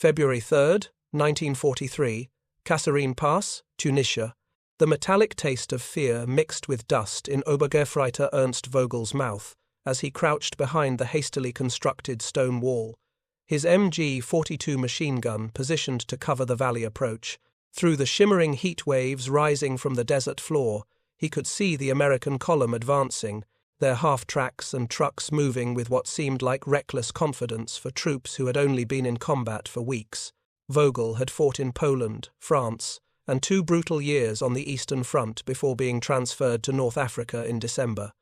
February 3, 1943, Kasserine Pass, Tunisia. The metallic taste of fear mixed with dust in Obergefreiter Ernst Vogel's mouth as he crouched behind the hastily constructed stone wall, his MG-42 machine gun positioned to cover the valley approach. Through the shimmering heat waves rising from the desert floor, he could see the American column advancing, their half-tracks and trucks moving with what seemed like reckless confidence for troops who had only been in combat for weeks. Vogel had fought in Poland, France, and 2 brutal years on the Eastern Front before being transferred to North Africa in December.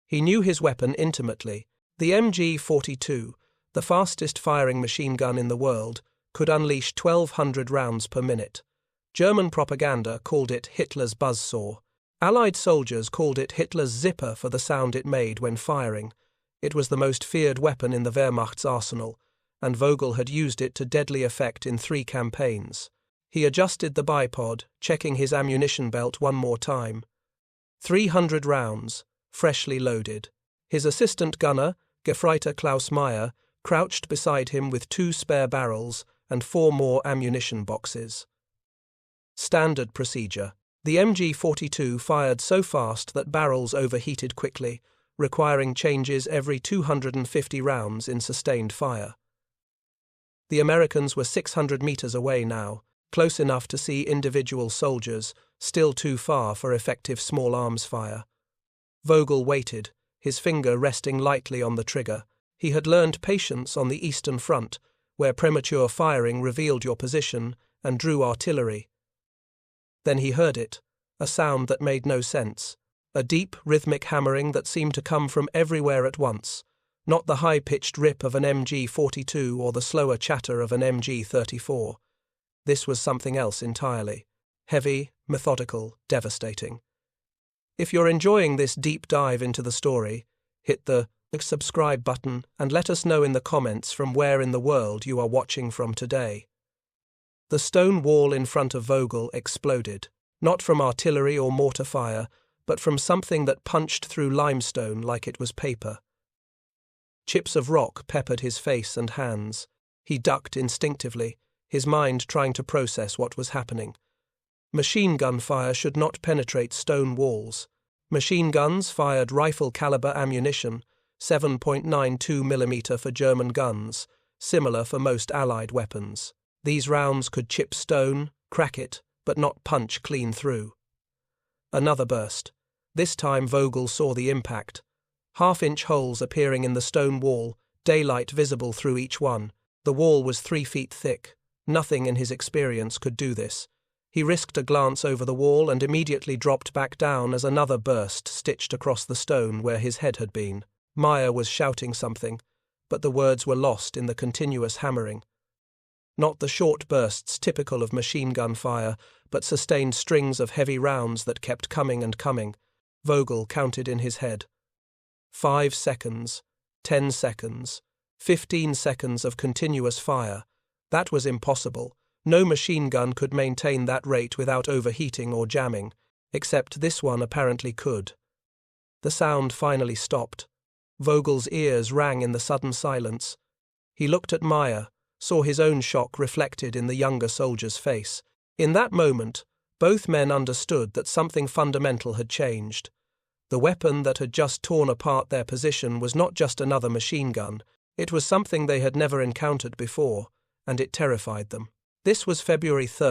He knew his weapon intimately. The MG-42, the fastest-firing machine gun in the world, could unleash 1,200 rounds per minute. German propaganda called it Hitler's buzzsaw. Allied soldiers called it Hitler's zipper for the sound it made when firing. It was the most feared weapon in the Wehrmacht's arsenal, and Vogel had used it to deadly effect in 3 campaigns. He adjusted the bipod, checking his ammunition belt one more time. 300 rounds, freshly loaded. His assistant gunner, Gefreiter Klaus Meyer, crouched beside him with 2 spare barrels and 4 more ammunition boxes. Standard procedure. The MG-42 fired so fast that barrels overheated quickly, requiring changes every 250 rounds in sustained fire. The Americans were 600 meters away now, close enough to see individual soldiers, still too far for effective small arms fire. Vogel waited, his finger resting lightly on the trigger. He had learned patience on the Eastern Front, where premature firing revealed your position and drew artillery. Then he heard it, a sound that made no sense, a deep, rhythmic hammering that seemed to come from everywhere at once, not the high-pitched rip of an MG-42 or the slower chatter of an MG-34. This was something else entirely. Heavy, methodical, devastating. If you're enjoying this deep dive into the story, hit the subscribe button and let us know in the comments from where in the world you are watching from today. The stone wall in front of Vogel exploded, not from artillery or mortar fire, but from something that punched through limestone like it was paper. Chips of rock peppered his face and hands. He ducked instinctively, his mind trying to process what was happening. Machine gun fire should not penetrate stone walls. Machine guns fired rifle-caliber ammunition, 7.92 mm for German guns, similar for most Allied weapons. These rounds could chip stone, crack it, but not punch clean through. Another burst. This time Vogel saw the impact. Half-inch holes appearing in the stone wall, daylight visible through each one. The wall was 3 feet thick. Nothing in his experience could do this. He risked a glance over the wall and immediately dropped back down as another burst stitched across the stone where his head had been. Meyer was shouting something, but the words were lost in the continuous hammering. Not the short bursts typical of machine gun fire, but sustained strings of heavy rounds that kept coming and coming. Vogel counted in his head. 5 seconds, 10 seconds, 15 seconds of continuous fire. That was impossible. No machine gun could maintain that rate without overheating or jamming, except this one apparently could. The sound finally stopped. Vogel's ears rang in the sudden silence. He looked at Meyer, saw his own shock reflected in the younger soldier's face. In that moment, both men understood that something fundamental had changed. The weapon that had just torn apart their position was not just another machine gun, it was something they had never encountered before, and it terrified them. This was February 3,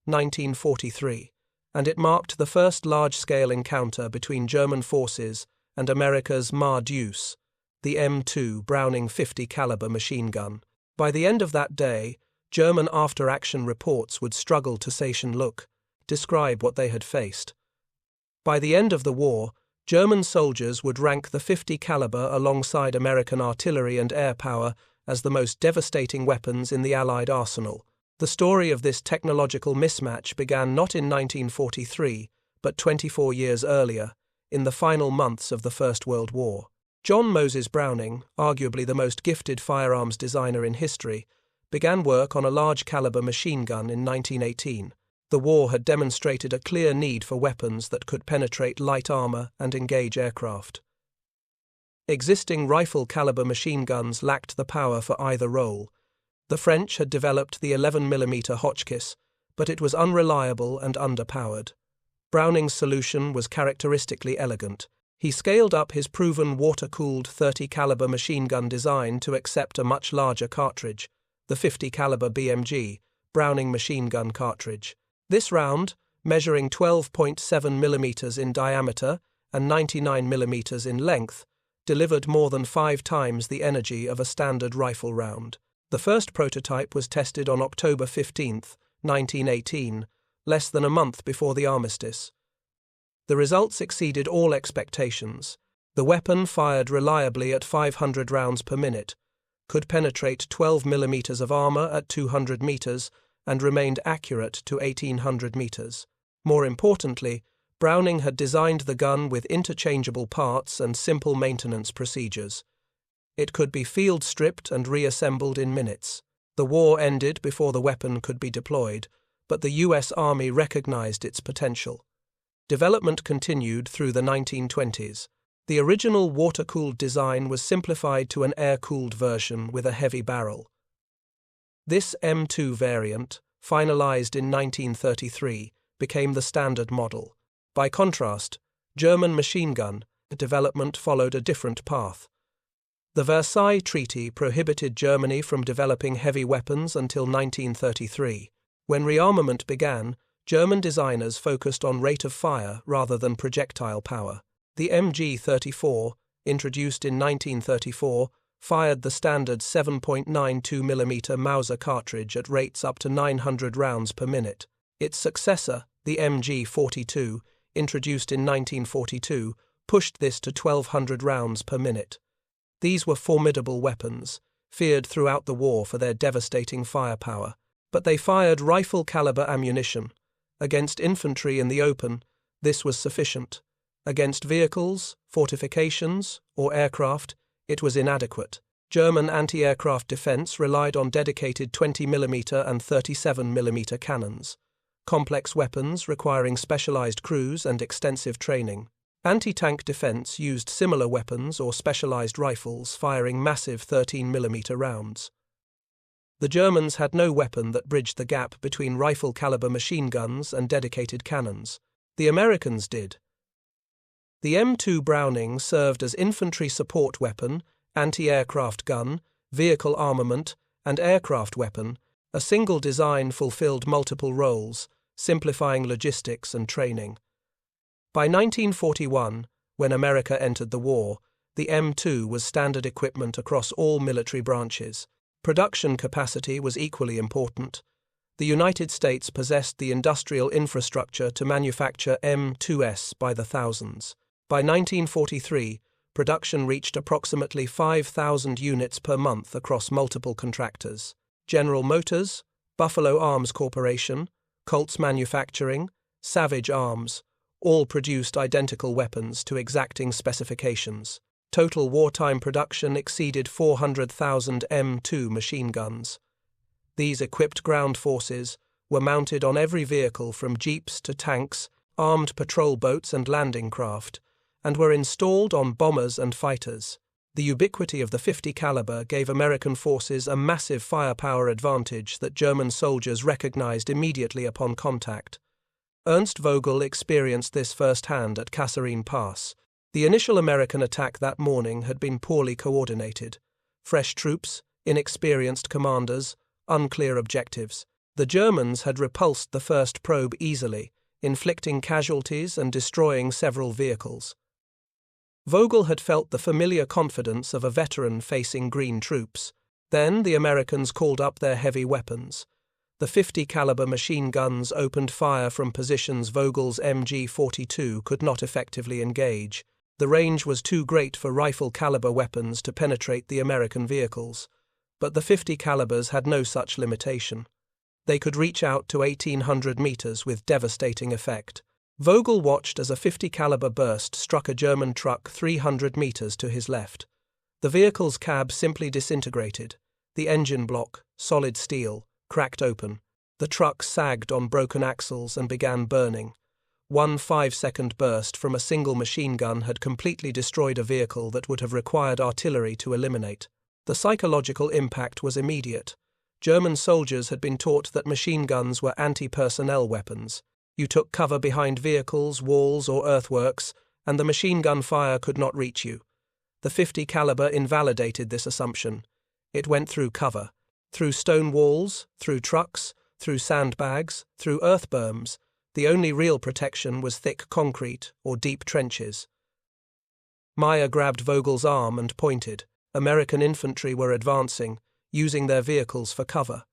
1943, and it marked the first large-scale encounter between German forces and America's Mar-Deuce, the M2 Browning 50 caliber machine gun. By the end of that day, German after-action reports would struggle to describe what they had faced. By the end of the war, German soldiers would rank the 50 caliber alongside American artillery and air power as the most devastating weapons in the Allied arsenal. The story of this technological mismatch began not in 1943, but 24 years earlier, in the final months of the First World War. John Moses Browning, arguably the most gifted firearms designer in history, began work on a large-caliber machine gun in 1918. The war had demonstrated a clear need for weapons that could penetrate light armor and engage aircraft. Existing rifle-caliber machine guns lacked the power for either role. The French had developed the 11mm Hotchkiss, but it was unreliable and underpowered. Browning's solution was characteristically elegant. He scaled up his proven water-cooled 30-caliber machine gun design to accept a much larger cartridge, the 50-caliber BMG, Browning machine gun cartridge. This round, measuring 12.7mm in diameter and 99mm in length, delivered more than 5 times the energy of a standard rifle round. The first prototype was tested on October 15, 1918, less than a month before the armistice. The results exceeded all expectations. The weapon fired reliably at 500 rounds per minute, could penetrate 12 millimeters of armor at 200 meters, and remained accurate to 1800 meters. More importantly, Browning had designed the gun with interchangeable parts and simple maintenance procedures. It could be field stripped and reassembled in minutes. The war ended before the weapon could be deployed, but the U.S. Army recognized its potential. Development continued through the 1920s. The original water-cooled design was simplified to an air-cooled version with a heavy barrel. This M2 variant, finalized in 1933, became the standard model. By contrast, German machine gun development followed a different path. The Versailles Treaty prohibited Germany from developing heavy weapons until 1933. When rearmament began, German designers focused on rate of fire rather than projectile power. The MG-34, introduced in 1934, fired the standard 7.92mm Mauser cartridge at rates up to 900 rounds per minute. Its successor, the MG-42, introduced in 1942, pushed this to 1,200 rounds per minute. These were formidable weapons, feared throughout the war for their devastating firepower. But they fired rifle-caliber ammunition. Against infantry in the open, this was sufficient. Against vehicles, fortifications, or aircraft, it was inadequate. German anti-aircraft defense relied on dedicated 20mm and 37mm cannons, complex weapons requiring specialized crews and extensive training. Anti-tank defense used similar weapons or specialized rifles firing massive 13mm rounds. The Germans had no weapon that bridged the gap between rifle-caliber machine guns and dedicated cannons. The Americans did. The M2 Browning served as infantry support weapon, anti-aircraft gun, vehicle armament, and aircraft weapon. A single design fulfilled multiple roles, simplifying logistics and training. By 1941, when America entered the war, the M2 was standard equipment across all military branches. Production capacity was equally important. The United States possessed the industrial infrastructure to manufacture M2s by the thousands. By 1943, production reached approximately 5,000 units per month across multiple contractors. General Motors, Buffalo Arms Corporation, Colts Manufacturing, Savage Arms, all produced identical weapons to exacting specifications. Total wartime production exceeded 400,000 M2 machine guns. These equipped ground forces were mounted on every vehicle from jeeps to tanks, armed patrol boats and landing craft, and were installed on bombers and fighters. The ubiquity of the 50 caliber gave American forces a massive firepower advantage that German soldiers recognized immediately upon contact. Ernst Vogel experienced this firsthand at Kasserine Pass. The initial American attack that morning had been poorly coordinated. Fresh troops, inexperienced commanders, unclear objectives. The Germans had repulsed the first probe easily, inflicting casualties and destroying several vehicles. Vogel had felt the familiar confidence of a veteran facing green troops. Then the Americans called up their heavy weapons. The 50 caliber machine guns opened fire from positions Vogel's MG-42 could not effectively engage. The range was too great for rifle-caliber weapons to penetrate the American vehicles, but the 50 calibers had no such limitation. They could reach out to 1,800 meters with devastating effect. Vogel watched as a 50 caliber burst struck a German truck 300 meters to his left. The vehicle's cab simply disintegrated. The engine block, solid steel, cracked open. The truck sagged on broken axles and began burning. One 5-second burst from a single machine gun had completely destroyed a vehicle that would have required artillery to eliminate. The psychological impact was immediate. German soldiers had been taught that machine guns were anti-personnel weapons. You took cover behind vehicles, walls, or earthworks, and the machine gun fire could not reach you. The .50 caliber invalidated this assumption. It went through cover, through stone walls, through trucks, through sandbags, through earth berms. The only real protection was thick concrete or deep trenches. Meyer grabbed Vogel's arm and pointed. American infantry were advancing, using their vehicles for cover.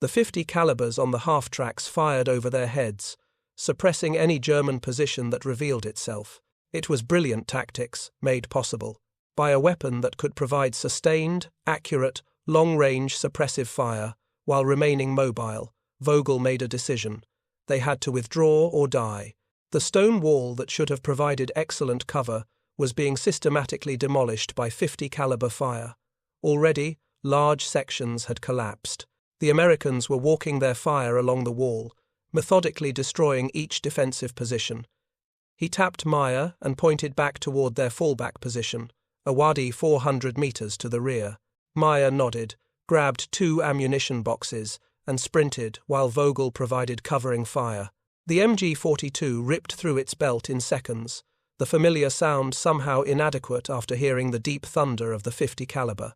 The .50 calibers on the half-tracks fired over their heads, suppressing any German position that revealed itself. It was brilliant tactics, made possible by a weapon that could provide sustained, accurate, long-range suppressive fire while remaining mobile. Vogel made a decision. They had to withdraw or die. The stone wall that should have provided excellent cover was being systematically demolished by .50 caliber fire. Already, large sections had collapsed. The Americans were walking their fire along the wall, methodically destroying each defensive position. He tapped Meyer and pointed back toward their fallback position, a wadi 400 meters to the rear. Meyer nodded, grabbed 2 ammunition boxes, and sprinted while Vogel provided covering fire. The MG-42 ripped through its belt in seconds, the familiar sound somehow inadequate after hearing the deep thunder of the .50 caliber.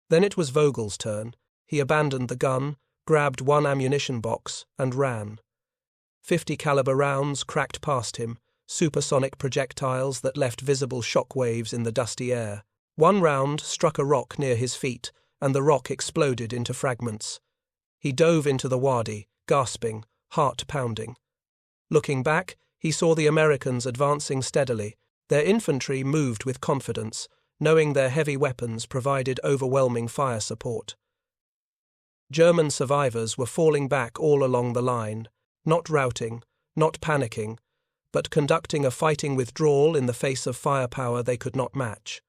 Then it was Vogel's turn. He abandoned the gun, grabbed 1 ammunition box, and ran. .50 caliber rounds cracked past him, supersonic projectiles that left visible shock waves in the dusty air. One round struck a rock near his feet, and the rock exploded into fragments. He dove into the wadi, gasping, heart pounding. Looking back, he saw the Americans advancing steadily. Their infantry moved with confidence, knowing their heavy weapons provided overwhelming fire support. German survivors were falling back all along the line, not routing, not panicking, but conducting a fighting withdrawal in the face of firepower they could not match.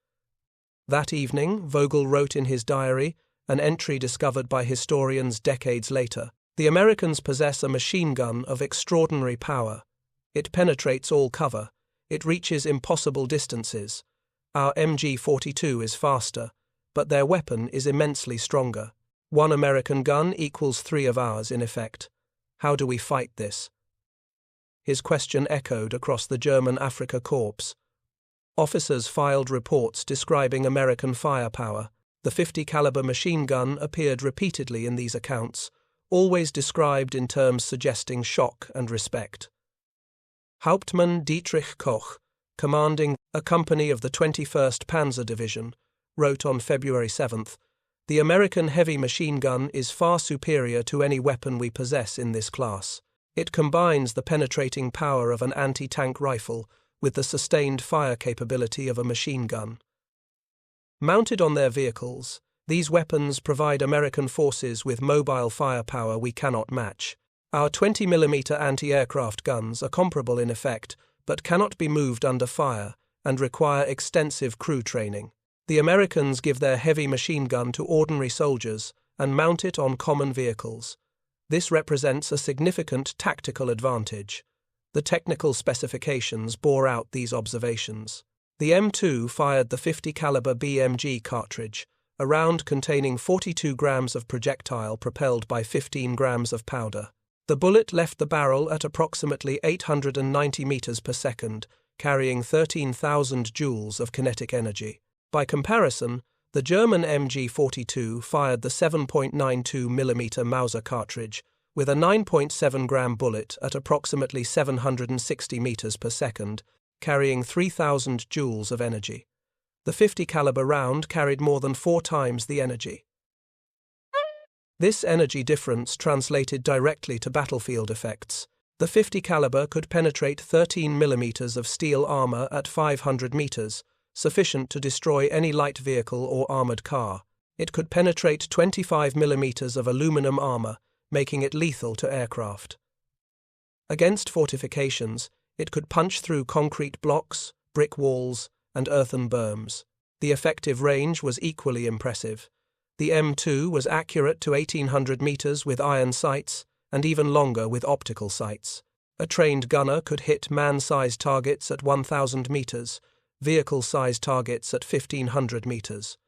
That evening, Vogel wrote in his diary, an entry discovered by historians decades later, "The Americans possess a machine gun of extraordinary power. It penetrates all cover. It reaches impossible distances. Our MG-42 is faster, but their weapon is immensely stronger. 1 American gun equals 3 of ours in effect. How do we fight this?" His question echoed across the German Afrika Korps. Officers filed reports describing American firepower. The .50 caliber machine gun appeared repeatedly in these accounts, always described in terms suggesting shock and respect. Hauptmann Dietrich Koch, commanding a company of the 21st Panzer Division, wrote on February 7th, "The American heavy machine gun is far superior to any weapon we possess in this class. It combines the penetrating power of an anti-tank rifle with the sustained fire capability of a machine gun." Mounted on their vehicles, these weapons provide American forces with mobile firepower we cannot match. Our 20mm anti-aircraft guns are comparable in effect, but cannot be moved under fire and require extensive crew training. The Americans give their heavy machine gun to ordinary soldiers and mount it on common vehicles. This represents a significant tactical advantage. The technical specifications bore out these observations. The M2 fired the .50 caliber BMG cartridge, a round containing 42 grams of projectile propelled by 15 grams of powder. The bullet left the barrel at approximately 890 meters per second, carrying 13,000 joules of kinetic energy. By comparison, the German MG-42 fired the 7.92mm Mauser cartridge with a 9.7-gram bullet at approximately 760 meters per second, carrying 3,000 joules of energy. The .50 caliber round carried more than 4 times the energy. This energy difference translated directly to battlefield effects. The .50 caliber could penetrate 13 millimeters of steel armor at 500 meters, sufficient to destroy any light vehicle or armored car. It could penetrate 25 millimeters of aluminum armor, making it lethal to aircraft. Against fortifications, it could punch through concrete blocks, brick walls, and earthen berms. The effective range was equally impressive. The M2 was accurate to 1,800 meters with iron sights, and even longer with optical sights. A trained gunner could hit man-sized targets at 1,000 meters, vehicle-sized targets at 1,500 meters.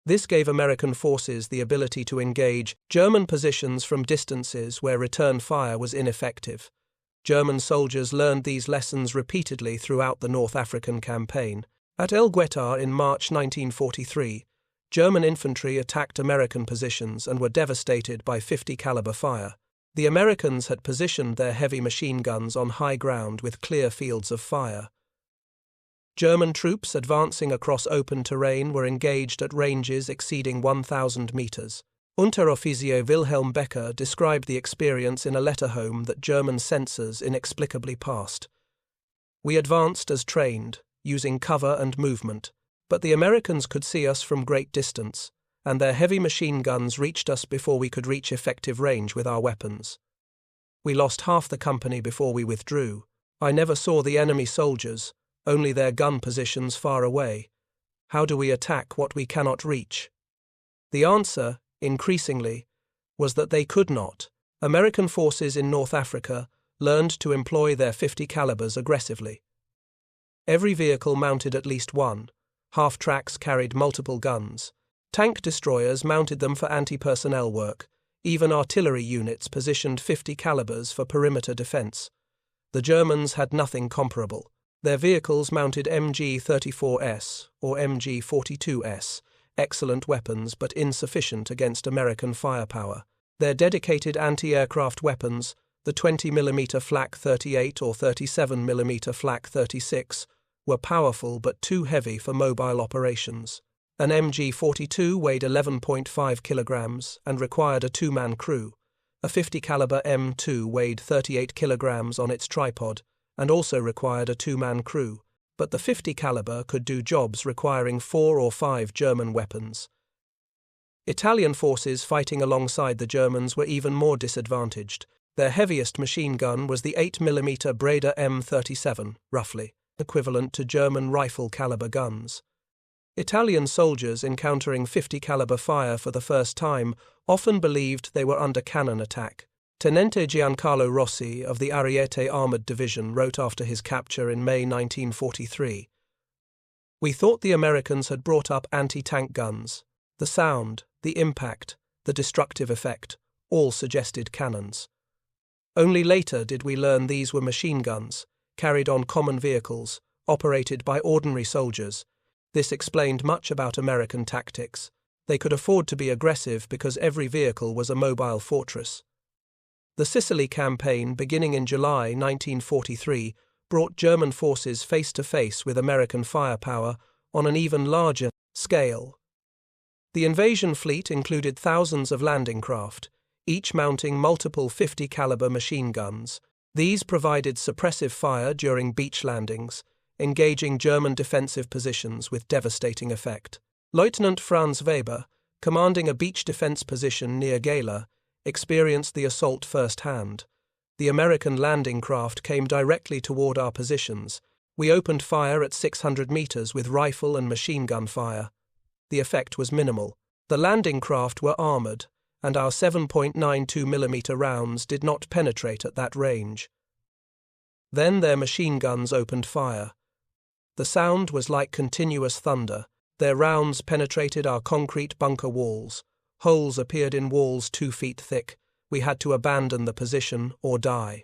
This gave American forces the ability to engage German positions from distances where return fire was ineffective. German soldiers learned these lessons repeatedly throughout the North African campaign. At El Guetar in March 1943, German infantry attacked American positions and were devastated by 50 caliber fire. The Americans had positioned their heavy machine guns on high ground with clear fields of fire. German troops advancing across open terrain were engaged at ranges exceeding 1,000 meters. Unteroffizier Wilhelm Becker described the experience in a letter home that German censors inexplicably passed. "We advanced as trained, using cover and movement, but the Americans could see us from great distance, and their heavy machine guns reached us before we could reach effective range with our weapons. We lost half the company before we withdrew. I never saw the enemy soldiers, only their gun positions far away. How do we attack what we cannot reach?" The answer, increasingly, was that they could not. American forces in North Africa learned to employ their 50 calibers aggressively. Every vehicle mounted at least one. Half-tracks carried multiple guns. Tank destroyers mounted them for anti-personnel work. Even artillery units positioned 50 calibers for perimeter defense. The Germans had nothing comparable. Their vehicles mounted MG-34S or MG-42S, excellent weapons but insufficient against American firepower. Their dedicated anti-aircraft weapons, the 20mm Flak 38 or 37mm Flak 36, were powerful but too heavy for mobile operations. An MG-42 weighed 11.5 kilograms and required a two-man crew. A 50 caliber M2 weighed 38 kilograms on its tripod and also required a two-man crew, but the 50 caliber could do jobs requiring 4 or 5 German weapons. Italian forces fighting alongside the Germans were even more disadvantaged. Their heaviest machine gun was the 8mm Breda M37, roughly equivalent to German rifle caliber guns. Italian soldiers encountering 50 caliber fire for the first time often believed they were under cannon attack. Tenente Giancarlo Rossi of the Ariete Armored Division wrote after his capture in May 1943, "We thought the Americans had brought up anti-tank guns. The sound, the impact, the destructive effect, all suggested cannons. Only later did we learn these were machine guns, carried on common vehicles, operated by ordinary soldiers. This explained much about American tactics. They could afford to be aggressive because every vehicle was a mobile fortress." The Sicily campaign, beginning in July 1943, brought German forces face-to-face with American firepower on an even larger scale. The invasion fleet included thousands of landing craft, each mounting multiple 50 caliber machine guns. These provided suppressive fire during beach landings, engaging German defensive positions with devastating effect. Lieutenant Franz Weber, commanding a beach defense position near Gela, experienced the assault firsthand. The American landing craft came directly toward our positions. We opened fire at 600 meters with rifle and machine gun fire. The effect was minimal. The landing craft were armored, and our 7.92mm rounds did not penetrate at that range. Then their machine guns opened fire. The sound was like continuous thunder. Their rounds penetrated our concrete bunker walls. Holes appeared in walls 2 feet thick. We had to abandon the position or die.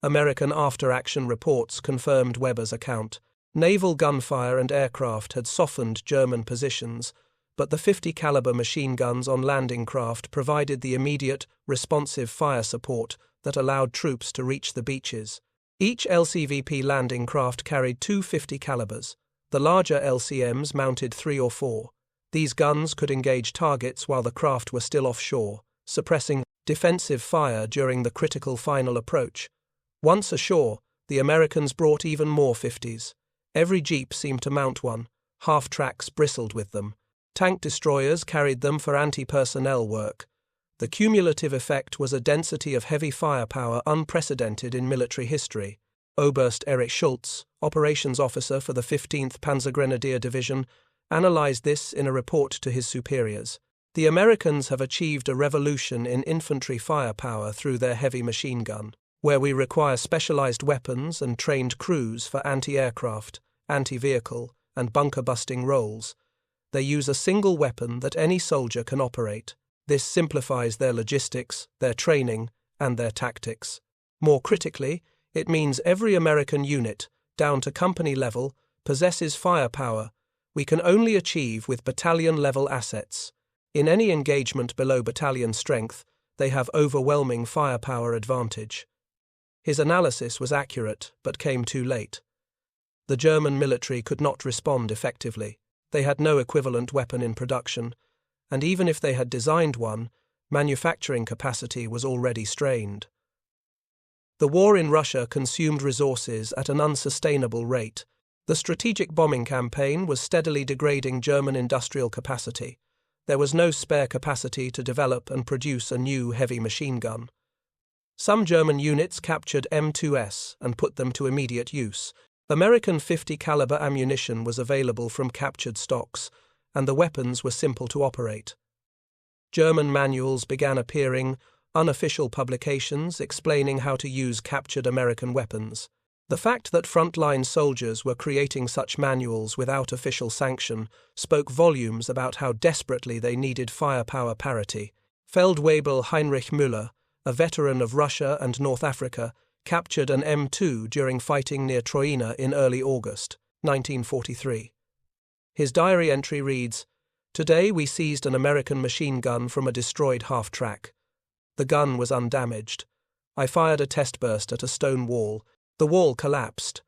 American after-action reports confirmed Weber's account. Naval gunfire and aircraft had softened German positions, but the 50 caliber machine guns on landing craft provided the immediate, responsive fire support that allowed troops to reach the beaches. Each LCVP landing craft carried 2 50 calibers. The larger LCMs mounted 3 or 4. These guns could engage targets while the craft were still offshore, suppressing defensive fire during the critical final approach. Once ashore, the Americans brought even more 50s. Every jeep seemed to mount one. Half-tracks bristled with them. Tank destroyers carried them for anti-personnel work. The cumulative effect was a density of heavy firepower unprecedented in military history. Oberst Erich Schultz, operations officer for the 15th Panzergrenadier Division, analyzed this in a report to his superiors. The Americans have achieved a revolution in infantry firepower through their heavy machine gun, where we require specialized weapons and trained crews for anti-aircraft, anti-vehicle, and bunker-busting roles. They use a single weapon that any soldier can operate. This simplifies their logistics, their training, and their tactics. More critically, it means every American unit, down to company level, possesses firepower we can only achieve with battalion-level assets. In any engagement below battalion strength, they have overwhelming firepower advantage. His analysis was accurate, but came too late. The German military could not respond effectively. They had no equivalent weapon in production, and even if they had designed one, manufacturing capacity was already strained. The war in Russia consumed resources at an unsustainable rate. The strategic bombing campaign was steadily degrading German industrial capacity. There was no spare capacity to develop and produce a new heavy machine gun. Some German units captured M2s and put them to immediate use. American .50 caliber ammunition was available from captured stocks, and the weapons were simple to operate. German manuals began appearing, unofficial publications explaining how to use captured American weapons. The fact that frontline soldiers were creating such manuals without official sanction spoke volumes about how desperately they needed firepower parity. Feldwebel Heinrich Müller, a veteran of Russia and North Africa, captured an M2 during fighting near Troina in early August, 1943. His diary entry reads, "Today we seized an American machine gun from a destroyed half-track. The gun was undamaged. I fired a test burst at a stone wall. The wall collapsed.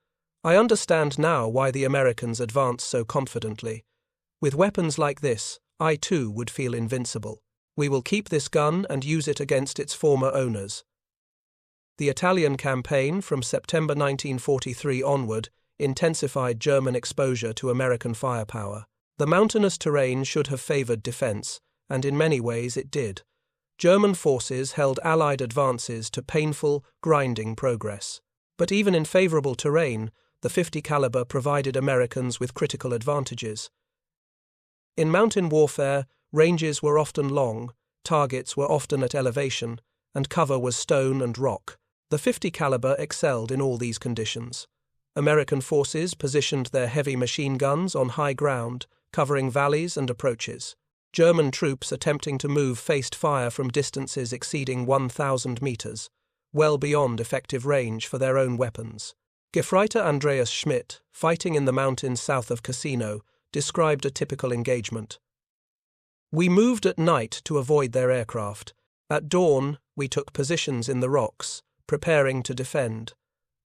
I understand now why the Americans advanced so confidently. With weapons like this, I too would feel invincible. We will keep this gun and use it against its former owners." The Italian campaign from September 1943 onward intensified German exposure to American firepower. The mountainous terrain should have favored defense, and in many ways it did. German forces held Allied advances to painful, grinding progress. But even in favorable terrain, the .50 caliber provided Americans with critical advantages. In mountain warfare, ranges were often long, targets were often at elevation, and cover was stone and rock. The .50 caliber excelled in all these conditions. American forces positioned their heavy machine guns on high ground, covering valleys and approaches. German troops attempting to move faced fire from distances exceeding 1,000 meters, well beyond effective range for their own weapons. Gefreiter Andreas Schmidt, fighting in the mountains south of Cassino, described a typical engagement. "We moved at night to avoid their aircraft. At dawn, we took positions in the rocks, preparing to defend.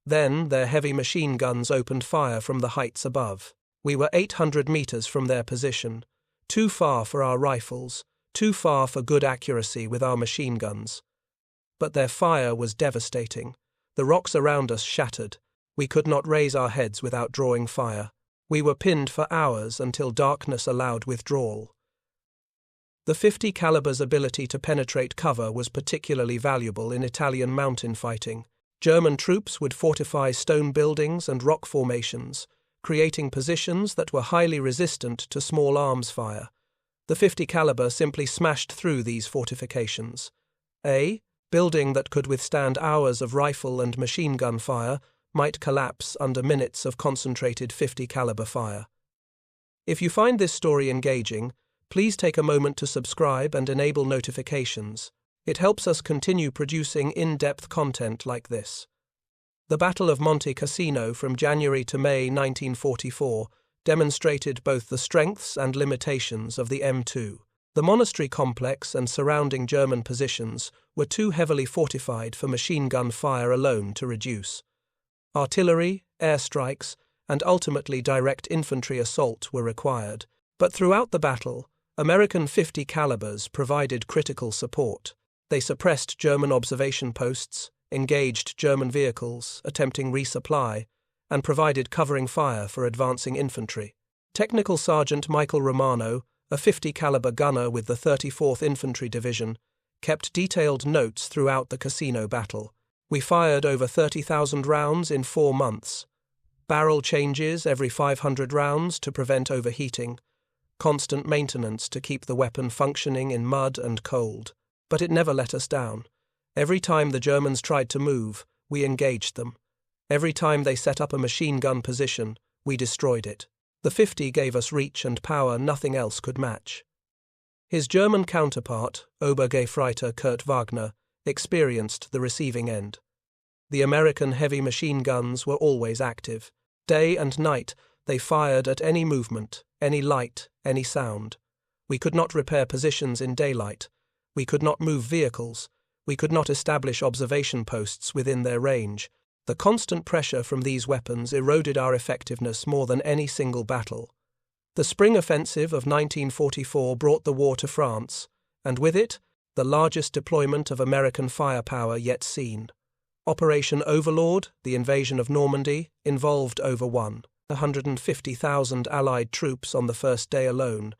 Then their heavy machine guns opened fire from the heights above. We were 800 meters from their position, too far for our rifles, too far for good accuracy with our machine guns. But their fire was devastating. The rocks around us shattered. We could not raise our heads without drawing fire. We were pinned for hours until darkness allowed withdrawal." The .50 caliber's ability to penetrate cover was particularly valuable in Italian mountain fighting. German troops would fortify stone buildings and rock formations, creating positions that were highly resistant to small arms fire. The .50 caliber simply smashed through these fortifications. A building that could withstand hours of rifle and machine gun fire might collapse under minutes of concentrated .50 caliber fire. If you find this story engaging, please take a moment to subscribe and enable notifications. It helps us continue producing in-depth content like this. The Battle of Monte Cassino from January to May 1944 demonstrated both the strengths and limitations of the M2. The monastery complex and surrounding German positions were too heavily fortified for machine gun fire alone to reduce. Artillery, airstrikes, and ultimately direct infantry assault were required. But throughout the battle, American .50 calibers provided critical support. They suppressed German observation posts, engaged German vehicles, attempting resupply, and provided covering fire for advancing infantry. Technical Sergeant Michael Romano, a .50 caliber gunner with the 34th Infantry Division, kept detailed notes throughout the Cassino battle. "We fired over 30,000 rounds in 4 months. Barrel changes every 500 rounds to prevent overheating. Constant maintenance to keep the weapon functioning in mud and cold. But it never let us down. Every time the Germans tried to move, we engaged them. Every time they set up a machine gun position, we destroyed it. The 50 gave us reach and power nothing else could match. His German counterpart, Obergefreiter Kurt Wagner, experienced the receiving end. The American heavy machine guns were always active. Day and night, they fired at any movement, any light, any sound. We could not repair positions in daylight. We could not move vehicles. We could not establish observation posts within their range. The constant pressure from these weapons eroded our effectiveness more than any single battle. The spring offensive of 1944 brought the war to France, and with it, the largest deployment of American firepower yet seen. Operation Overlord, the invasion of Normandy, involved over 150,000 Allied troops on the first day alone.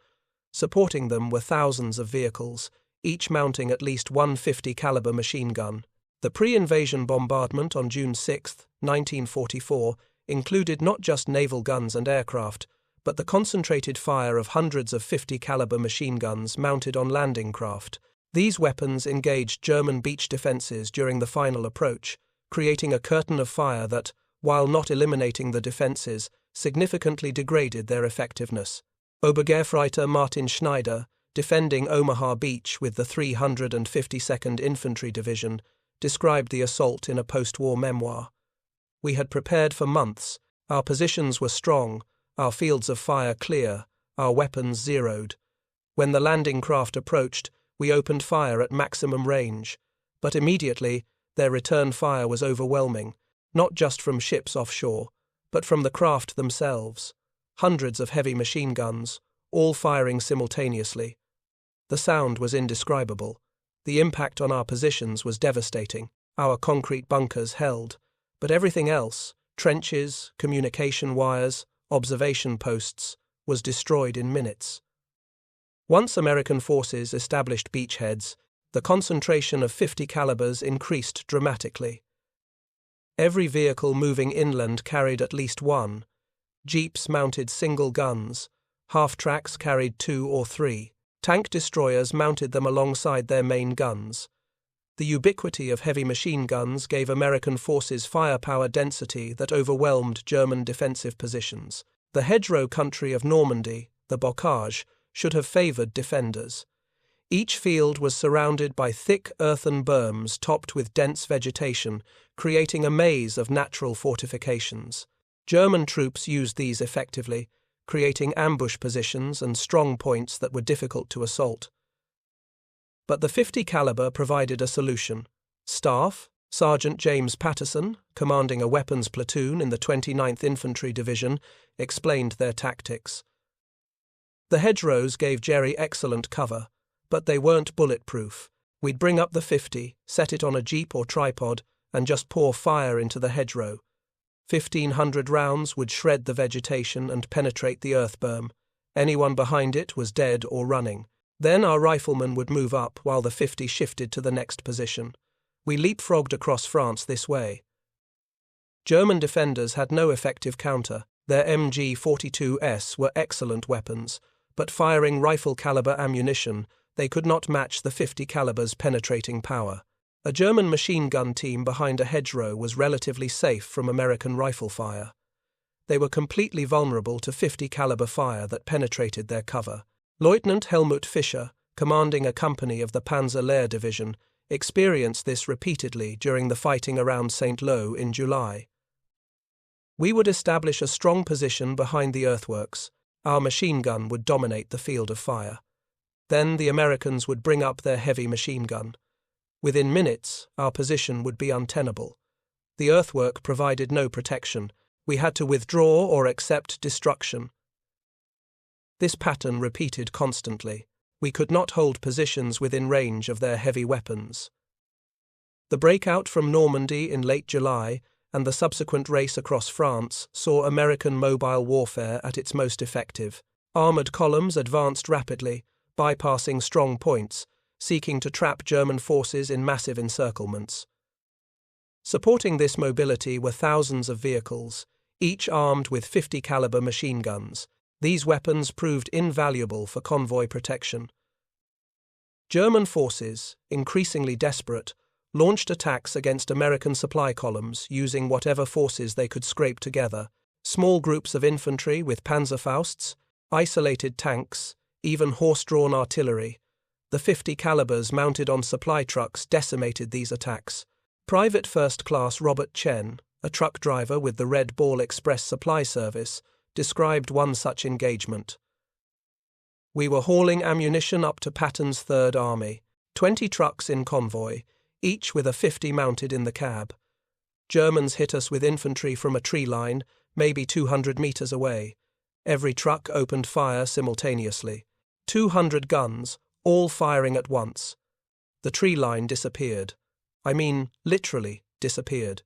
Supporting them were thousands of vehicles, each mounting at least one 50 caliber machine gun. The pre-invasion bombardment on June 6, 1944, included not just naval guns and aircraft, but the concentrated fire of hundreds of 50 caliber machine guns mounted on landing craft. These weapons engaged German beach defences during the final approach, creating a curtain of fire that, while not eliminating the defences, significantly degraded their effectiveness. Obergefreiter Martin Schneider, defending Omaha Beach with the 352nd Infantry Division, described the assault in a post-war memoir. "We had prepared for months. Our positions were strong, our fields of fire clear, our weapons zeroed. When the landing craft approached, we opened fire at maximum range, but immediately their return fire was overwhelming, not just from ships offshore, but from the craft themselves. Hundreds of heavy machine guns, all firing simultaneously. The sound was indescribable. The impact on our positions was devastating. Our concrete bunkers held, but everything else, trenches, communication wires, observation posts, was destroyed in minutes." Once American forces established beachheads, the concentration of 50 calibers increased dramatically. Every vehicle moving inland carried at least one. Jeeps mounted single guns. Half-tracks carried 2 or 3. Tank destroyers mounted them alongside their main guns. The ubiquity of heavy machine guns gave American forces firepower density that overwhelmed German defensive positions. The hedgerow country of Normandy, the bocage, should have favoured defenders. Each field was surrounded by thick earthen berms topped with dense vegetation, creating a maze of natural fortifications. German troops used these effectively, creating ambush positions and strong points that were difficult to assault. But the 50 caliber provided a solution. Staff, Sergeant James Patterson, commanding a weapons platoon in the 29th Infantry Division, explained their tactics. "The hedgerows gave Jerry excellent cover, but they weren't bulletproof. We'd bring up the 50, set it on a jeep or tripod, and just pour fire into the hedgerow. 1,500 rounds would shred the vegetation and penetrate the earth berm. Anyone behind it was dead or running. Then our riflemen would move up while the 50 shifted to the next position. We leapfrogged across France this way." German defenders had no effective counter. Their MG-42s were excellent weapons, but firing rifle-caliber ammunition, they could not match the 50 caliber's penetrating power. A German machine gun team behind a hedgerow was relatively safe from American rifle fire. They were completely vulnerable to 50 caliber fire that penetrated their cover. Lieutenant Helmut Fischer, commanding a company of the Panzer Lehr Division, experienced this repeatedly during the fighting around St. Lo in July. "We would establish a strong position behind the earthworks. Our machine gun would dominate the field of fire. Then the Americans would bring up their heavy machine gun. Within minutes, our position would be untenable. The earthwork provided no protection. We had to withdraw or accept destruction." This pattern repeated constantly. We could not hold positions within range of their heavy weapons. The breakout from Normandy in late July and the subsequent race across France saw American mobile warfare at its most effective. Armoured columns advanced rapidly, bypassing strong points, seeking to trap German forces in massive encirclements. Supporting this mobility were thousands of vehicles, each armed with 50 caliber machine guns. These weapons proved invaluable for convoy protection. German forces, increasingly desperate, launched attacks against American supply columns using whatever forces they could scrape together. small groups of infantry with Panzerfausts, isolated tanks, even horse-drawn artillery. The 50 calibers mounted on supply trucks decimated these attacks. Private First Class Robert Chen, a truck driver with the Red Ball Express Supply Service, described one such engagement. "We were hauling ammunition up to Patton's Third Army, 20 trucks in convoy, each with a 50 mounted in the cab. Germans hit us with infantry from a tree line, maybe 200 meters away. Every truck opened fire simultaneously. 200 guns, all firing at once. The tree line disappeared. I mean, literally disappeared.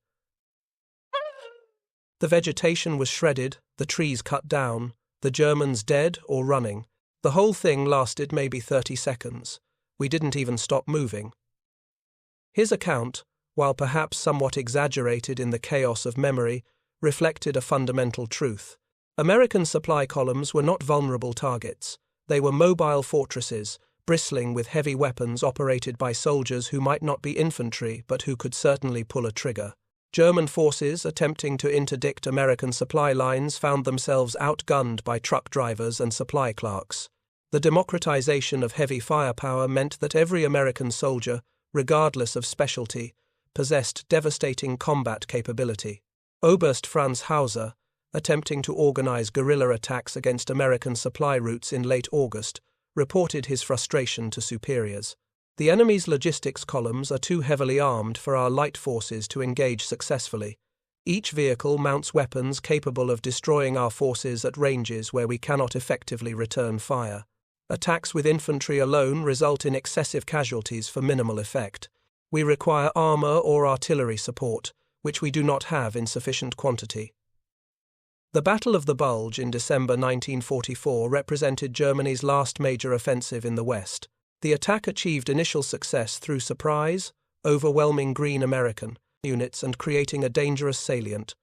The vegetation was shredded, the trees cut down, the Germans dead or running. The whole thing lasted maybe 30 seconds. We didn't even stop moving." His account, while perhaps somewhat exaggerated in the chaos of memory, reflected a fundamental truth. American supply columns were not vulnerable targets. They were mobile fortresses, bristling with heavy weapons operated by soldiers who might not be infantry but who could certainly pull a trigger. German forces attempting to interdict American supply lines found themselves outgunned by truck drivers and supply clerks. The democratization of heavy firepower meant that every American soldier, regardless of specialty, possessed devastating combat capability. Oberst Franz Hauser, attempting to organize guerrilla attacks against American supply routes in late August, reported his frustration to superiors. "The enemy's logistics columns are too heavily armed for our light forces to engage successfully. Each vehicle mounts weapons capable of destroying our forces at ranges where we cannot effectively return fire. Attacks with infantry alone result in excessive casualties for minimal effect. We require armor or artillery support, which we do not have in sufficient quantity." The Battle of the Bulge in December 1944 represented Germany's last major offensive in the West. The attack achieved initial success through surprise, overwhelming green American units and creating a dangerous salient.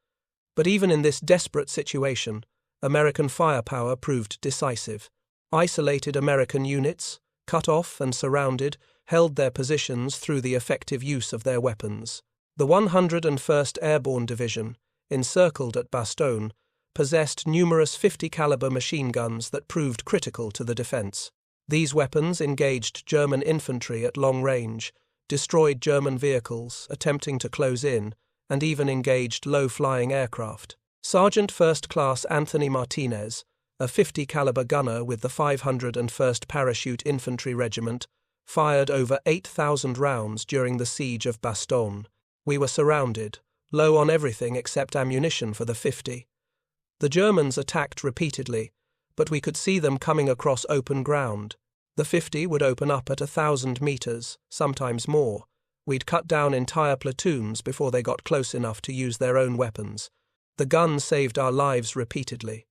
But even in this desperate situation, American firepower proved decisive. Isolated American units, cut off and surrounded, held their positions through the effective use of their weapons. The 101st Airborne Division, encircled at Bastogne, possessed numerous 50 caliber machine guns that proved critical to the defense. These weapons engaged German infantry at long range, destroyed German vehicles attempting to close in, and even engaged low-flying aircraft. Sergeant First Class Anthony Martinez, a 50 caliber gunner with the 501st Parachute Infantry Regiment, fired over 8,000 rounds during the siege of Bastogne. We were surrounded, low on everything except ammunition for the 50. The Germans attacked repeatedly, but we could see them coming across open ground. The 50 would open up at 1,000 meters, sometimes more. We'd cut down entire platoons before they got close enough to use their own weapons. The gun saved our lives repeatedly.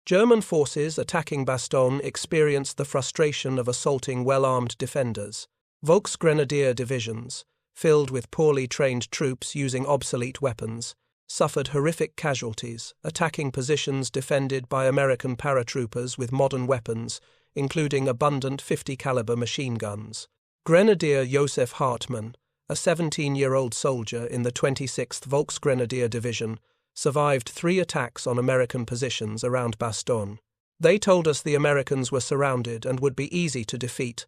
German forces attacking Bastogne experienced the frustration of assaulting well-armed defenders. Volksgrenadier divisions, filled with poorly trained troops using obsolete weapons, suffered horrific casualties, attacking positions defended by American paratroopers with modern weapons, including abundant 50 caliber machine guns. Grenadier Josef Hartmann, a 17-year-old soldier in the 26th Volksgrenadier Division, survived 3 attacks on American positions around Bastogne. They told us the Americans were surrounded and would be easy to defeat.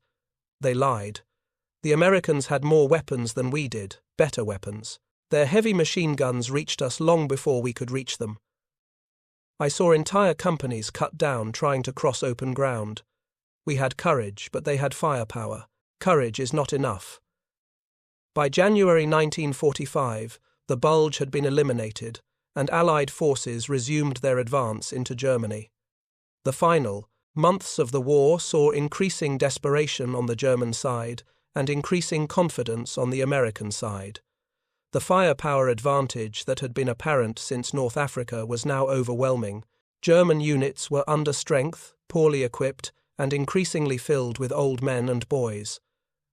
They lied. The Americans had more weapons than we did, better weapons. Their heavy machine guns reached us long before we could reach them. I saw entire companies cut down trying to cross open ground. We had courage, but they had firepower. Courage is not enough. By January 1945, the Bulge had been eliminated, and Allied forces resumed their advance into Germany. The final months of the war saw increasing desperation on the German side and increasing confidence on the American side. The firepower advantage that had been apparent since North Africa was now overwhelming. German units were under strength, poorly equipped, and increasingly filled with old men and boys.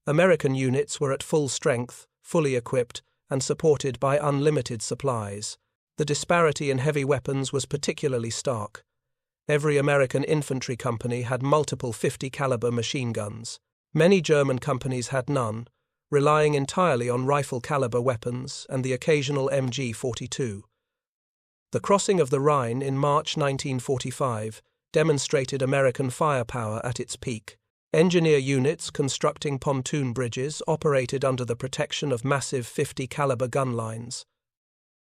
American units were at full strength, fully equipped, and supported by unlimited supplies. The disparity in heavy weapons was particularly stark. Every American infantry company had multiple 50 caliber machine guns. Many German companies had none, relying entirely on rifle caliber weapons and the occasional MG-42. The crossing of the Rhine in March 1945 demonstrated American firepower at its peak. Engineer units constructing pontoon bridges operated under the protection of massive 50-caliber gun lines.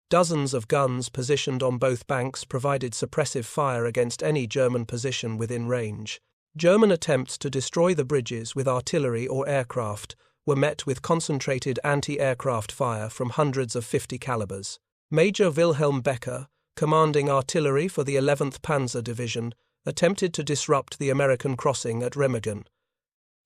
Dozens of guns positioned on both banks provided suppressive fire against any German position within range. German attempts to destroy the bridges with artillery or aircraft were met with concentrated anti-aircraft fire from hundreds of 50 calibers. Major Wilhelm Becker, commanding artillery for the 11th Panzer Division, attempted to disrupt the American crossing at Remagen.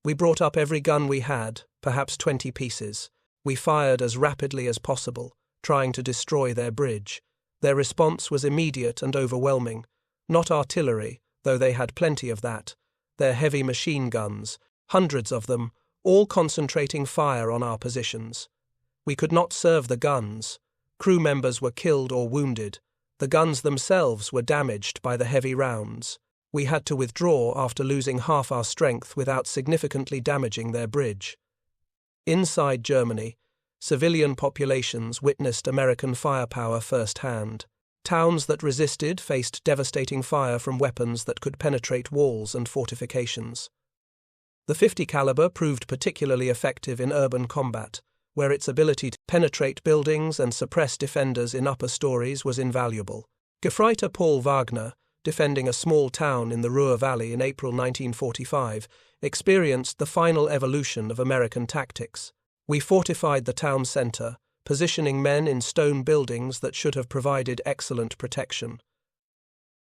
We brought up every gun we had, perhaps 20 pieces. We fired as rapidly as possible, trying to destroy their bridge. Their response was immediate and overwhelming. Not artillery, though they had plenty of that. Their heavy machine guns, hundreds of them, all concentrating fire on our positions. We could not serve the guns. Crew members were killed or wounded. The guns themselves were damaged by the heavy rounds. We had to withdraw after losing half our strength without significantly damaging their bridge. Inside Germany, civilian populations witnessed American firepower firsthand. Towns that resisted faced devastating fire from weapons that could penetrate walls and fortifications. The 50 caliber proved particularly effective in urban combat, where its ability to penetrate buildings and suppress defenders in upper stories was invaluable. Gefreiter Paul Wagner, defending a small town in the Ruhr Valley in April 1945, experienced the final evolution of American tactics. We fortified the town centre, positioning men in stone buildings that should have provided excellent protection.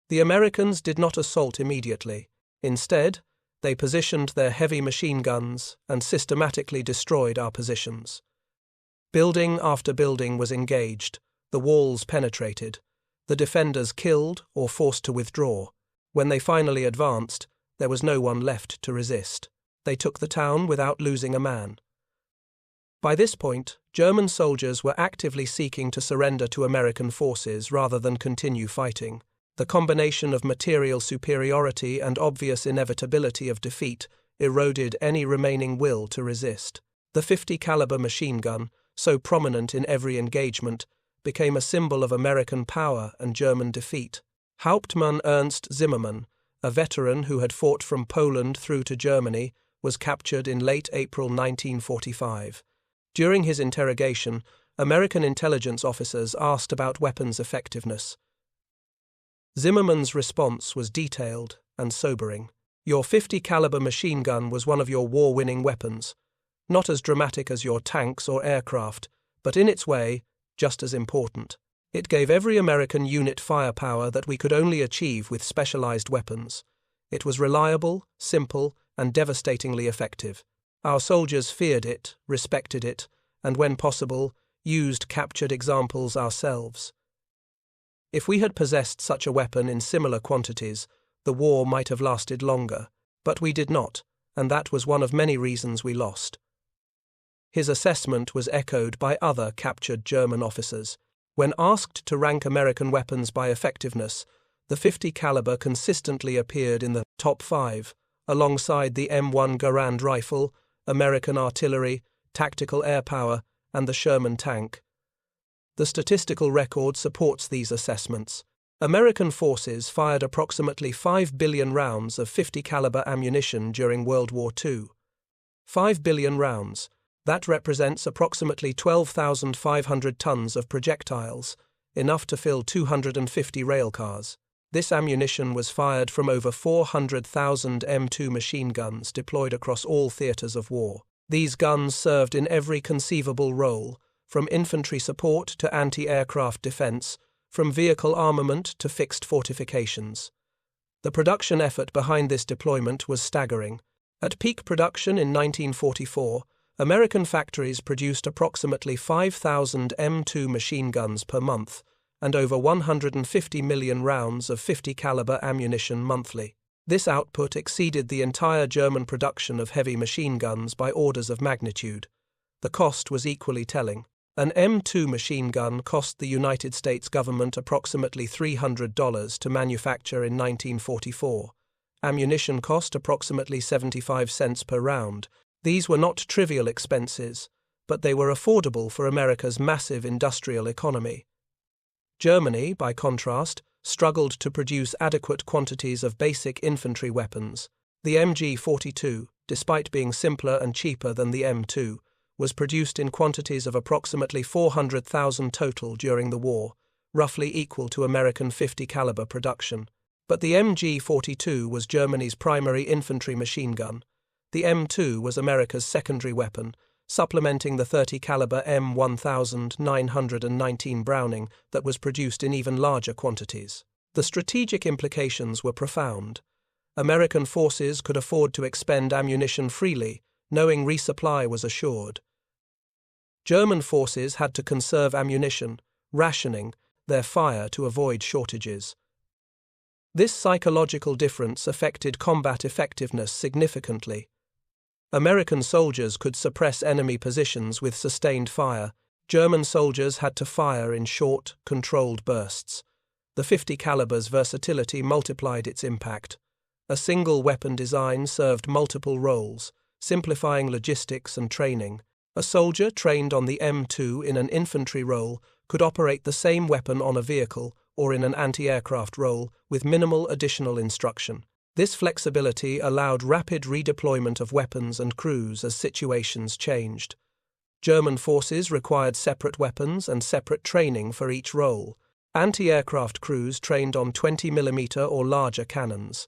The Americans did not assault immediately. Instead, they positioned their heavy machine guns and systematically destroyed our positions. Building after building was engaged, the walls penetrated, the defenders killed or forced to withdraw. When they finally advanced, there was no one left to resist. They took the town without losing a man. By this point, German soldiers were actively seeking to surrender to American forces rather than continue fighting. The combination of material superiority and obvious inevitability of defeat eroded any remaining will to resist. The 50 caliber machine gun, so prominent in every engagement, became a symbol of American power and German defeat. Hauptmann Ernst Zimmermann, a veteran who had fought from Poland through to Germany, was captured in late April 1945. During his interrogation, American intelligence officers asked about weapons effectiveness. Zimmermann's response was detailed and sobering. Your 50 caliber machine gun was one of your war-winning weapons, not as dramatic as your tanks or aircraft, but in its way, just as important. It gave every American unit firepower that we could only achieve with specialized weapons. It was reliable, simple, and devastatingly effective. Our soldiers feared it, respected it, and when possible, used captured examples ourselves. If we had possessed such a weapon in similar quantities, the war might have lasted longer, but we did not, and that was one of many reasons we lost. His assessment was echoed by other captured German officers. When asked to rank American weapons by effectiveness, the 50 caliber consistently appeared in the top 5, alongside the M1 Garand rifle, American artillery, tactical air power, and the Sherman tank. The statistical record supports these assessments. American forces fired approximately 5 billion rounds of 50 caliber ammunition during World War II. 5 billion rounds. That represents approximately 12,500 tons of projectiles, enough to fill 250 railcars. This ammunition was fired from over 400,000 M2 machine guns deployed across all theaters of war. These guns served in every conceivable role, from infantry support to anti-aircraft defense, from vehicle armament to fixed fortifications. The production effort behind this deployment was staggering. At peak production in 1944, American factories produced approximately 5,000 M2 machine guns per month and over 150 million rounds of 50 caliber ammunition monthly. This output exceeded the entire German production of heavy machine guns by orders of magnitude. The cost was equally telling. An M2 machine gun cost the United States government approximately $300 to manufacture in 1944. Ammunition cost approximately 75 cents per round. These were not trivial expenses, but they were affordable for America's massive industrial economy. Germany, by contrast, struggled to produce adequate quantities of basic infantry weapons. The MG42, despite being simpler and cheaper than the M2, was produced in quantities of approximately 400,000 total during the war, roughly equal to American .50 caliber production. But the MG42 was Germany's primary infantry machine gun. The M2 was America's secondary weapon, supplementing the .30 caliber M1919 Browning that was produced in even larger quantities. The strategic implications were profound. American forces could afford to expend ammunition freely, knowing resupply was assured. German forces had to conserve ammunition, rationing their fire to avoid shortages. This psychological difference affected combat effectiveness significantly. American soldiers could suppress enemy positions with sustained fire. German soldiers had to fire in short, controlled bursts. The .50 caliber's versatility multiplied its impact. A single weapon design served multiple roles, simplifying logistics and training. A soldier trained on the M2 in an infantry role could operate the same weapon on a vehicle or in an anti-aircraft role with minimal additional instruction. This flexibility allowed rapid redeployment of weapons and crews as situations changed. German forces required separate weapons and separate training for each role. Anti-aircraft crews trained on 20mm or larger cannons.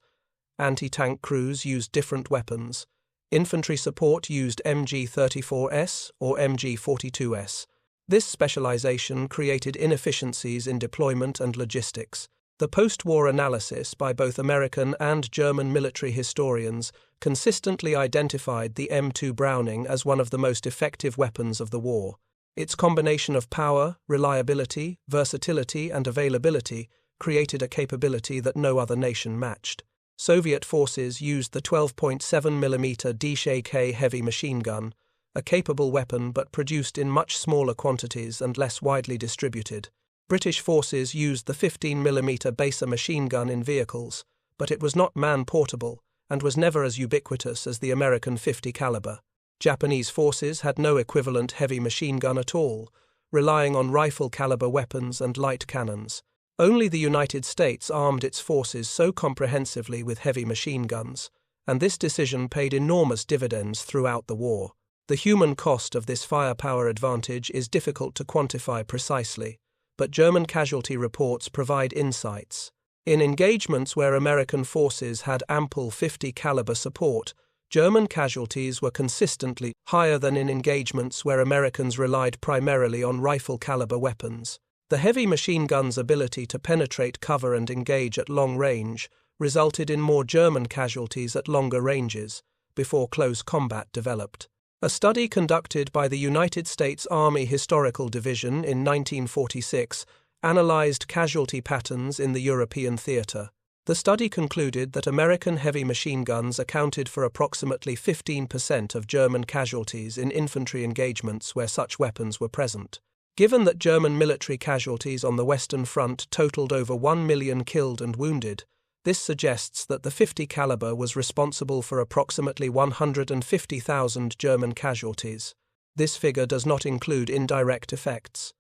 Anti-tank crews used different weapons. Infantry support used MG-34S or MG-42S. This specialization created inefficiencies in deployment and logistics. The post-war analysis by both American and German military historians consistently identified the M2 Browning as one of the most effective weapons of the war. Its combination of power, reliability, versatility, and availability created a capability that no other nation matched. Soviet forces used the 12.7mm DShK heavy machine gun, a capable weapon but produced in much smaller quantities and less widely distributed. British forces used the 15mm Baser machine gun in vehicles, but it was not man-portable and was never as ubiquitous as the American .50 caliber. Japanese forces had no equivalent heavy machine gun at all, relying on rifle-caliber weapons and light cannons. Only the United States armed its forces so comprehensively with heavy machine guns, and this decision paid enormous dividends throughout the war. The human cost of this firepower advantage is difficult to quantify precisely, but German casualty reports provide insights. In engagements where American forces had ample .50 caliber support, German casualties were consistently higher than in engagements where Americans relied primarily on rifle-caliber weapons. The heavy machine gun's ability to penetrate cover and engage at long range resulted in more German casualties at longer ranges, before close combat developed. A study conducted by the United States Army Historical Division in 1946 analyzed casualty patterns in the European theater. The study concluded that American heavy machine guns accounted for approximately 15% of German casualties in infantry engagements where such weapons were present. Given that German military casualties on the Western Front totaled over 1 million killed and wounded, this suggests that the .50 caliber was responsible for approximately 150,000 German casualties. This figure does not include indirect effects.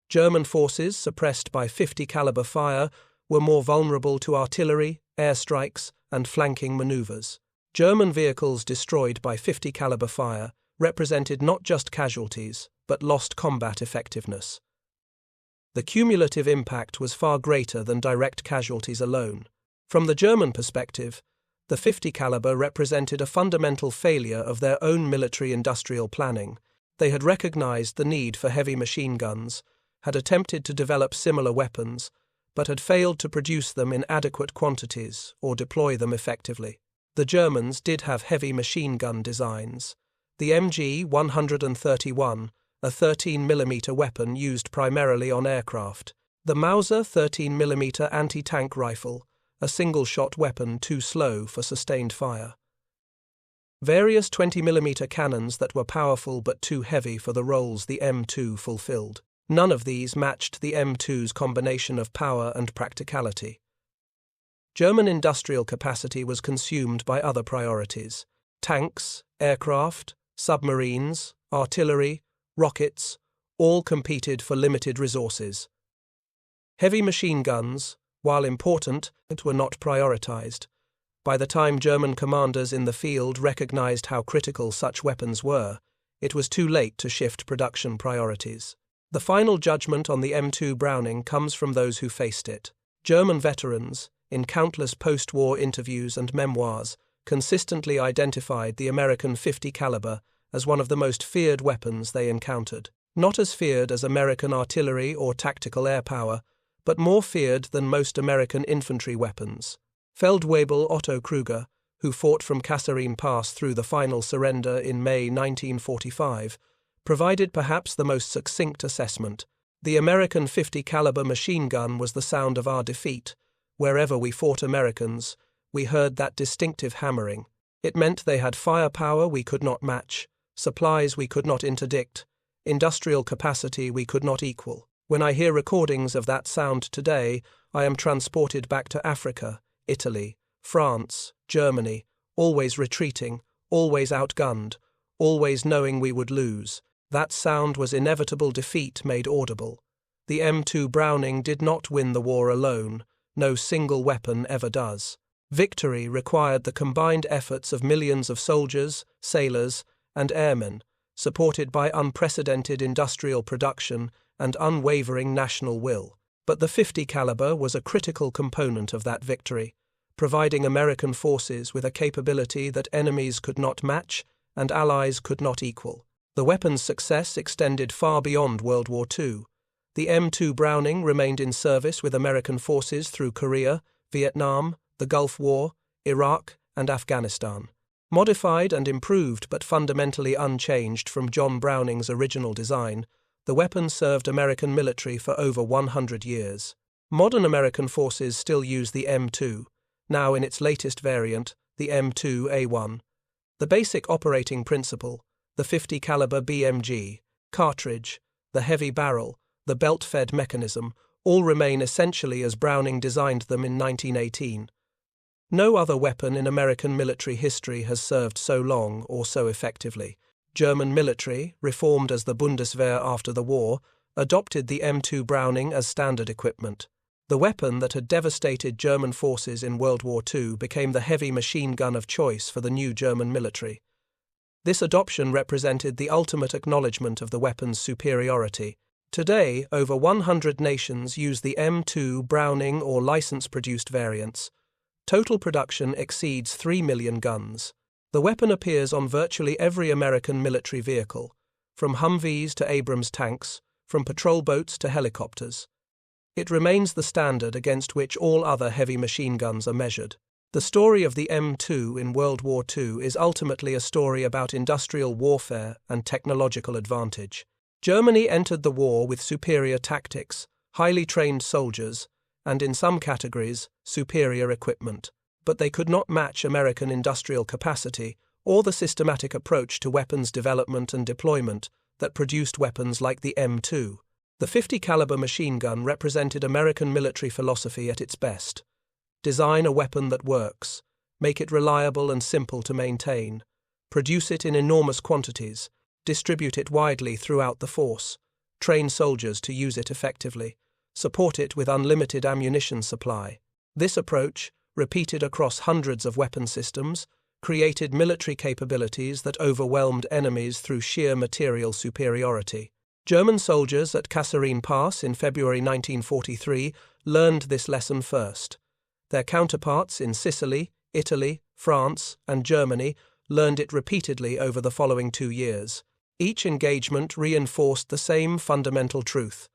German forces suppressed by .50 caliber fire were more vulnerable to artillery, airstrikes, and flanking maneuvers. German vehicles destroyed by .50 caliber fire represented not just casualties, but lost combat effectiveness. The cumulative impact was far greater than direct casualties alone. From the German perspective, the .50 caliber represented a fundamental failure of their own military-industrial planning. They had recognized the need for heavy machine guns, had attempted to develop similar weapons, but had failed to produce them in adequate quantities or deploy them effectively. The Germans did have heavy machine gun designs. The MG-131, a 13mm weapon used primarily on aircraft. The Mauser 13mm anti-tank rifle, a single-shot weapon too slow for sustained fire. Various 20mm cannons that were powerful but too heavy for the roles the M2 fulfilled. None of these matched the M2's combination of power and practicality. German industrial capacity was consumed by other priorities. Tanks, aircraft, submarines, artillery, rockets, all competed for limited resources. Heavy machine guns, while important, were not prioritized. By the time German commanders in the field recognized how critical such weapons were, it was too late to shift production priorities. The final judgment on the M2 Browning comes from those who faced it. German veterans, in countless post-war interviews and memoirs, consistently identified the American .50 caliber as one of the most feared weapons they encountered. Not as feared as American artillery or tactical air power, but more feared than most American infantry weapons. Feldwebel Otto Kruger, who fought from Kasserine Pass through the final surrender in May 1945, provided perhaps the most succinct assessment. The American .50 caliber machine gun was the sound of our defeat. Wherever we fought Americans, we heard that distinctive hammering. It meant they had firepower we could not match, supplies we could not interdict, industrial capacity we could not equal. When I hear recordings of that sound today, I am transported back to Africa, Italy, France, Germany, always retreating, always outgunned, always knowing we would lose. That sound was inevitable defeat made audible. The M2 Browning did not win the war alone. No single weapon ever does. Victory required the combined efforts of millions of soldiers, sailors, and airmen, supported by unprecedented industrial production and unwavering national will. But the .50 caliber was a critical component of that victory, providing American forces with a capability that enemies could not match and allies could not equal. The weapon's success extended far beyond World War II. The M2 Browning remained in service with American forces through Korea, Vietnam, the Gulf War, Iraq, and Afghanistan. Modified and improved but fundamentally unchanged from John Browning's original design, the weapon served American military for over 100 years. Modern American forces still use the M2, now in its latest variant, the M2A1. The basic operating principle, the .50 caliber BMG, cartridge, the heavy barrel, the belt-fed mechanism, all remain essentially as Browning designed them in 1918. No other weapon in American military history has served so long or so effectively. German military, reformed as the Bundeswehr after the war, adopted the M2 Browning as standard equipment. The weapon that had devastated German forces in World War II became the heavy machine gun of choice for the new German military. This adoption represented the ultimate acknowledgement of the weapon's superiority. Today, over 100 nations use the M2 Browning or license-produced variants. Total production exceeds 3 million guns. The weapon appears on virtually every American military vehicle, from Humvees to Abrams tanks, from patrol boats to helicopters. It remains the standard against which all other heavy machine guns are measured. The story of the M2 in World War II is ultimately a story about industrial warfare and technological advantage. Germany entered the war with superior tactics, highly trained soldiers, and in some categories, superior equipment. But they could not match American industrial capacity or the systematic approach to weapons development and deployment that produced weapons like the M2. The .50 caliber machine gun represented American military philosophy at its best. Design a weapon that works, make it reliable and simple to maintain, produce it in enormous quantities, distribute it widely throughout the force, train soldiers to use it effectively, support it with unlimited ammunition supply. This approach, repeated across hundreds of weapon systems, created military capabilities that overwhelmed enemies through sheer material superiority. German soldiers at Kasserine Pass in February 1943 learned this lesson first. Their counterparts in Sicily, Italy, France, and Germany learned it repeatedly over the following 2 years. Each engagement reinforced the same fundamental truth.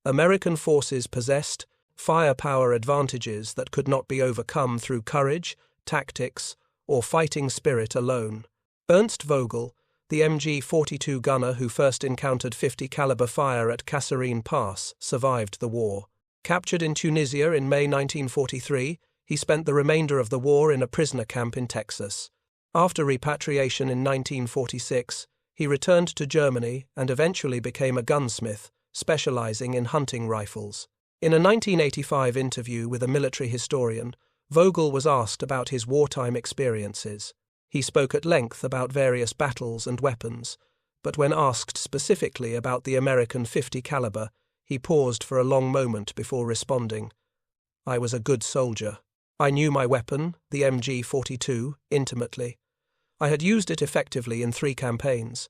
American forces possessed firepower advantages that could not be overcome through courage, tactics, or fighting spirit alone. Ernst Vogel, the MG-42 gunner who first encountered .50 caliber fire at Kasserine Pass, survived the war. Captured in Tunisia in May 1943, he spent the remainder of the war in a prisoner camp in Texas. After repatriation in 1946, he returned to Germany and eventually became a gunsmith, specializing in hunting rifles. In a 1985 interview with a military historian, Vogel was asked about his wartime experiences. He spoke at length about various battles and weapons, but when asked specifically about the American .50 caliber, He paused for a long moment before responding. I was a good soldier. I knew my weapon, the MG-42, intimately. I had used it effectively in 3 campaigns.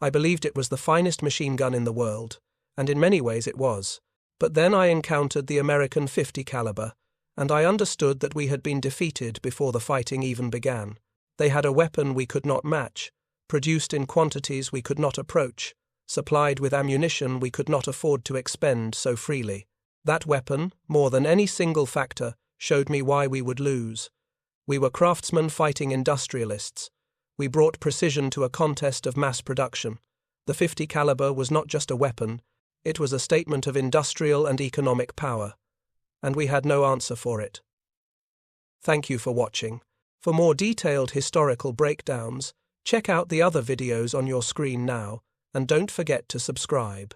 I believed it was the finest machine gun in the world, and in many ways it was. But then I encountered the American .50 caliber, and I understood that we had been defeated before the fighting even began. They had a weapon we could not match, produced in quantities we could not approach, supplied with ammunition we could not afford to expend so freely. That weapon, more than any single factor, showed me why we would lose. We were craftsmen fighting industrialists. We brought precision to a contest of mass production. The .50 caliber was not just a weapon, it was a statement of industrial and economic power. And we had no answer for it. Thank you for watching. For more detailed historical breakdowns, check out the other videos on your screen now, and don't forget to subscribe.